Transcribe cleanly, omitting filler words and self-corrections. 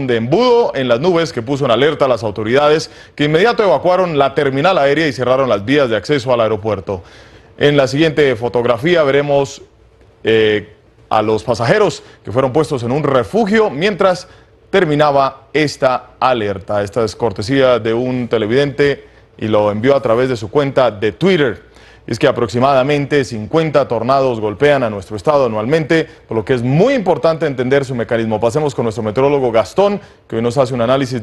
de embudo en las nubes que puso en alerta a las autoridades, que inmediato evacuaron la terminal aérea y cerraron las vías de acceso al aeropuerto. En la siguiente fotografía veremos a los pasajeros que fueron puestos en un refugio mientras terminaba esta alerta. Esta es cortesía de un televidente y lo envió a través de su cuenta de Twitter. Es que aproximadamente 50 tornados golpean a nuestro estado anualmente, por lo que es muy importante entender su mecanismo. Pasemos con nuestro meteorólogo Gastón, que hoy nos hace un análisis.